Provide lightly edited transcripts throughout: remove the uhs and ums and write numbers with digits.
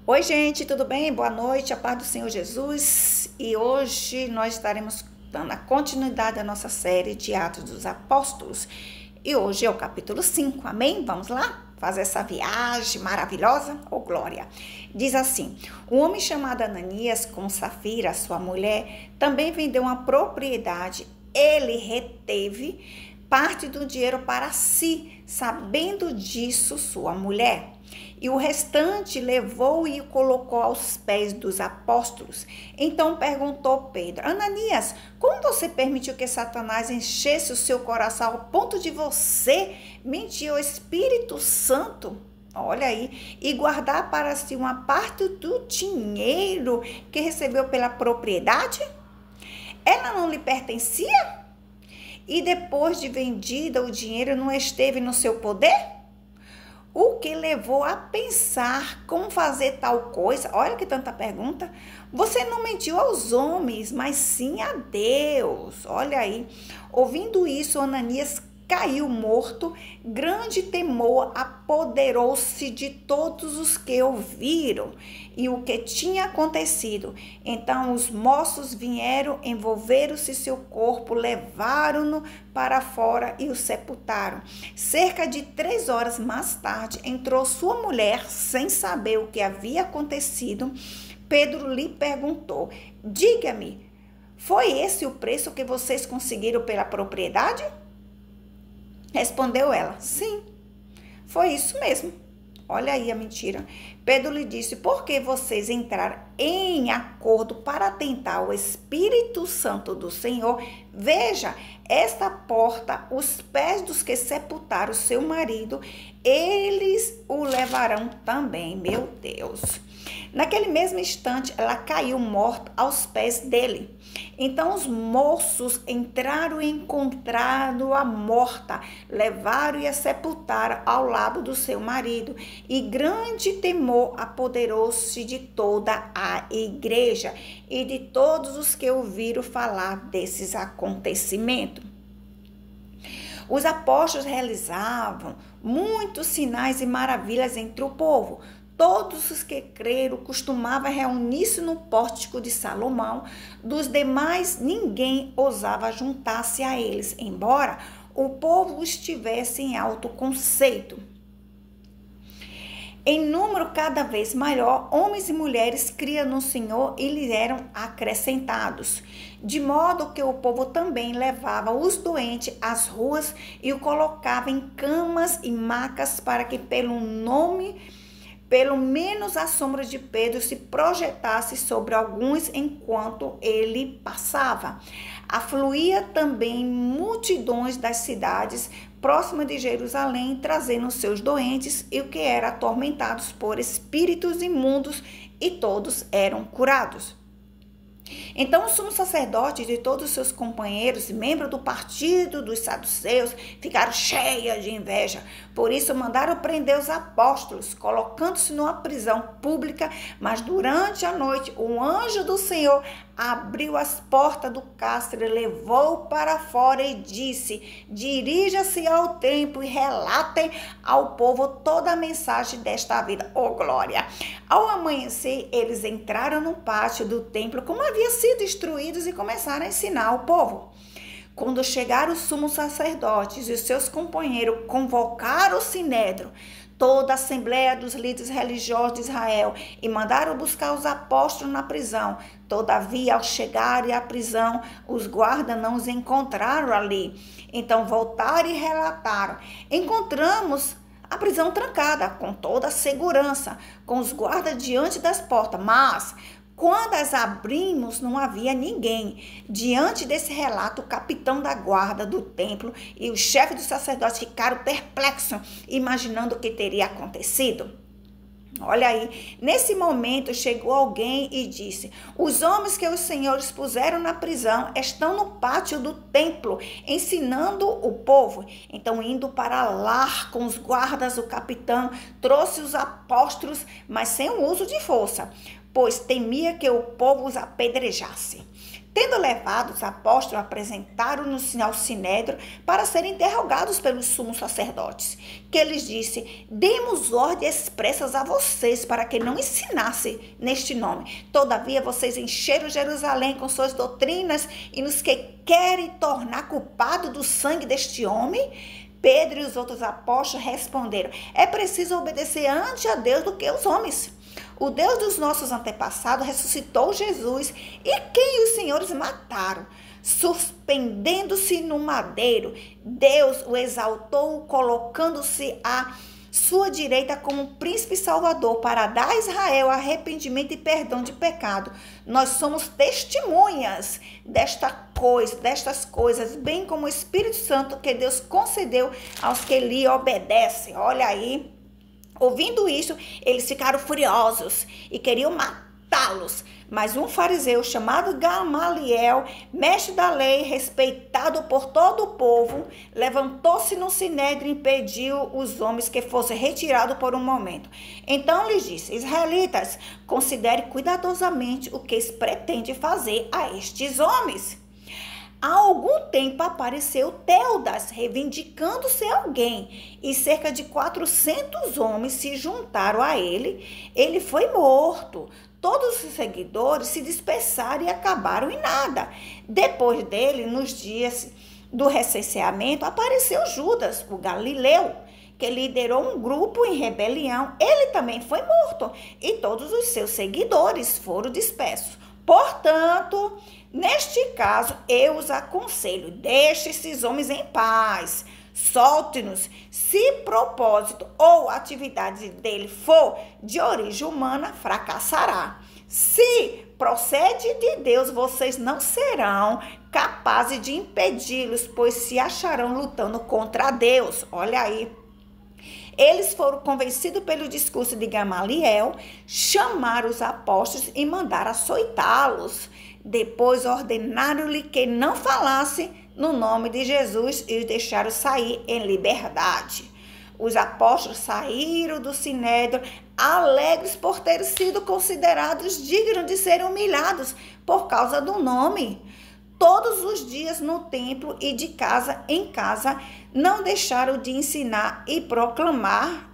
Oi, gente, tudo bem? Boa noite, a paz do Senhor Jesus. E hoje nós estaremos dando a continuidade da nossa série de Atos dos Apóstolos. E hoje é o capítulo 5, amém? Vamos lá fazer essa viagem maravilhosa? Oh, glória! Diz assim: um homem chamado Ananias, com Safira, sua mulher, também vendeu uma propriedade. Ele reteve parte do dinheiro para si, sabendo disso sua mulher. E o restante levou e o colocou aos pés dos apóstolos. Então perguntou Pedro: Ananias, como você permitiu que Satanás enchesse o seu coração ao ponto de você mentir ao Espírito Santo? Olha aí, e guardar para si uma parte do dinheiro que recebeu pela propriedade? Ela não lhe pertencia? E depois de vendida, o dinheiro não esteve no seu poder? O que levou a pensar como fazer tal coisa? Olha que tanta pergunta. Você não mentiu aos homens, mas sim a Deus. Olha aí. Ouvindo isso, Ananias caiu morto. Grande temor apoderou-se de todos os que ouviram e o que tinha acontecido. Então os moços vieram, envolveram-se seu corpo, levaram-no para fora e o sepultaram. Cerca de 3 horas mais tarde, entrou sua mulher, sem saber o que havia acontecido. Pedro lhe perguntou: diga-me, foi esse o preço que vocês conseguiram pela propriedade? Respondeu ela: sim, foi isso mesmo. Olha aí a mentira. Pedro lhe disse: por que vocês entraram em acordo para tentar o Espírito Santo do Senhor? Veja, esta porta, os pés dos que sepultaram seu marido, eles o levarão também. Meu Deus. Naquele mesmo instante, ela caiu morta aos pés dele. Então os moços entraram e encontraram-a morta, levaram e a sepultaram ao lado do seu marido. E grande temor apoderou-se de toda a igreja e de todos os que ouviram falar desses acontecimentos. Os apóstolos realizavam muitos sinais e maravilhas entre o povo. Todos os que creram costumavam reunir-se no pórtico de Salomão. Dos demais, ninguém ousava juntar-se a eles, embora o povo estivesse em alto conceito. Em número cada vez maior, homens e mulheres criam no Senhor e lhes eram acrescentados, de modo que o povo também levava os doentes às ruas e o colocava em camas e macas para que pelo menos a sombra de Pedro se projetasse sobre alguns enquanto ele passava. Afluía também multidões das cidades próximas de Jerusalém, trazendo seus doentes e o que eram atormentados por espíritos imundos, e todos eram curados. Então, os sumos sacerdotes e todos os seus companheiros, membros do partido dos saduceus, ficaram cheios de inveja. Por isso, mandaram prender os apóstolos, colocando-se numa prisão pública. Mas durante a noite, o anjo do Senhor abriu as portas do cárcere, levou para fora e disse: dirija-se ao templo e relatem ao povo toda a mensagem desta vida. Oh, glória! Ao amanhecer, eles entraram no pátio do templo, como havia sido instruídos, e começaram a ensinar ao povo. Quando chegaram os sumos sacerdotes e os seus companheiros, convocaram o sinédrio, toda a assembleia dos líderes religiosos de Israel, e mandaram buscar os apóstolos na prisão. Todavia, ao chegarem à prisão, os guardas não os encontraram ali. Então voltaram e relataram: encontramos a prisão trancada, com toda a segurança, com os guardas diante das portas, mas quando as abrimos, não havia ninguém. Diante desse relato, o capitão da guarda do templo e o chefe dos sacerdotes ficaram perplexos, imaginando o que teria acontecido. Olha aí, nesse momento chegou alguém e disse: os homens que os senhores puseram na prisão estão no pátio do templo, ensinando o povo. Então, indo para lá com os guardas, o capitão trouxe os apóstolos, mas sem o uso de força, pois temia que o povo os apedrejasse. Tendo levado os apóstolos, apresentaram-nos ao sinédrio para serem interrogados pelos sumos sacerdotes, que eles disse: demos ordens expressas a vocês para que não ensinassem neste nome. Todavia vocês encheram Jerusalém com suas doutrinas e nos que querem tornar culpado do sangue deste homem. Pedro e os outros apóstolos responderam: é preciso obedecer antes a Deus do que os homens. O Deus dos nossos antepassados ressuscitou Jesus, e quem os senhores mataram, suspendendo-se no madeiro, Deus o exaltou, colocando-se à sua direita como príncipe salvador, para dar a Israel arrependimento e perdão de pecado. Nós somos testemunhas destas coisas, bem como o Espírito Santo que Deus concedeu aos que lhe obedecem. Olha aí. Ouvindo isso, eles ficaram furiosos e queriam matá-los. Mas um fariseu chamado Gamaliel, mestre da lei, respeitado por todo o povo, levantou-se no sinédrio e impediu os homens que fossem retirados por um momento. Então lhes disse: israelitas, considere cuidadosamente o que pretende fazer a estes homens. Há algum tempo apareceu Teudas, reivindicando-se alguém, e cerca de 400 homens se juntaram a ele. Ele foi morto. Todos os seguidores se dispersaram e acabaram em nada. Depois dele, nos dias do recenseamento, apareceu Judas, o galileu, que liderou um grupo em rebelião. Ele também foi morto, e todos os seus seguidores foram dispersos. Portanto, neste caso, eu os aconselho: deixe esses homens em paz, solte-nos. Se propósito ou atividade dele for de origem humana, fracassará. Se procede de Deus, vocês não serão capazes de impedi-los, pois se acharão lutando contra Deus. Olha aí. Eles foram convencidos pelo discurso de Gamaliel, chamaram os apóstolos e mandaram açoitá-los. Depois ordenaram-lhe que não falasse no nome de Jesus e os deixaram sair em liberdade. Os apóstolos saíram do sinédrio alegres por terem sido considerados dignos de serem humilhados por causa do nome. Todos os dias no templo e de casa em casa não deixaram de ensinar e proclamar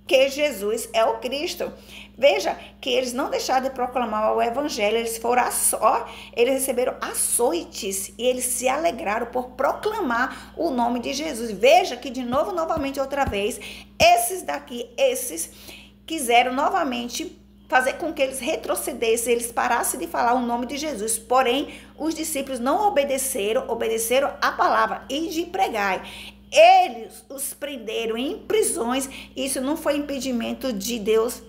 que Jesus é o Cristo. Veja que eles não deixaram de proclamar o evangelho, eles receberam açoites e eles se alegraram por proclamar o nome de Jesus. Veja que novamente, outra vez, esses quiseram novamente fazer com que eles retrocedessem, eles parassem de falar o nome de Jesus. Porém, os discípulos não obedeceram a palavra e de pregar. Eles os prenderam em prisões. Isso não foi impedimento de Deus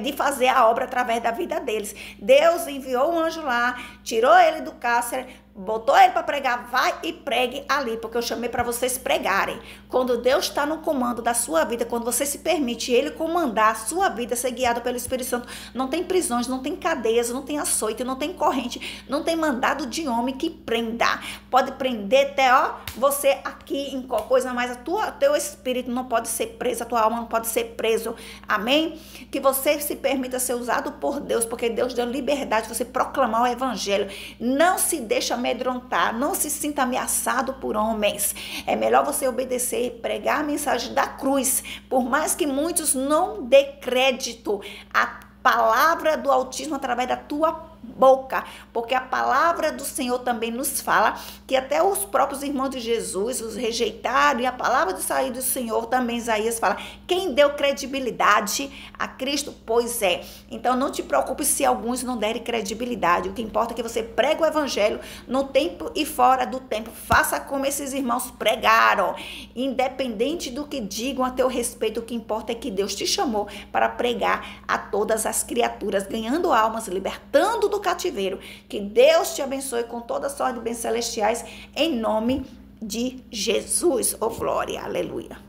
de fazer a obra através da vida deles. Deus enviou um anjo lá, tirou ele do cárcere, botou ele para pregar. Vai e pregue ali, porque eu chamei para vocês pregarem. Quando Deus está no comando da sua vida, quando você se permite ele comandar a sua vida, ser guiado pelo Espírito Santo, não tem prisões, não tem cadeias, não tem açoite, não tem corrente, não tem mandado de homem que prenda. Pode prender até você aqui em qualquer coisa, mas teu espírito não pode ser preso, a tua alma não pode ser preso. Amém? Que você se permita ser usado por Deus, porque Deus deu liberdade de você proclamar o evangelho. Não se deixa amedrontar, não se sinta ameaçado por homens. É melhor você obedecer e pregar a mensagem da cruz, por mais que muitos não dê crédito à palavra do Altíssimo através da tua boca, porque a palavra do Senhor também nos fala que até os próprios irmãos de Jesus os rejeitaram, e a palavra de sair do Senhor também, Isaías fala: quem deu credibilidade a Cristo, pois é. Então não te preocupe se alguns não derem credibilidade. O que importa é que você pregue o evangelho no tempo e fora do tempo. Faça como esses irmãos pregaram, independente do que digam a teu respeito. O que importa é que Deus te chamou para pregar a todas as criaturas, ganhando almas, libertando do cativeiro. Que Deus te abençoe com toda sorte de bens celestiais, em nome de Jesus. Oh, glória, aleluia.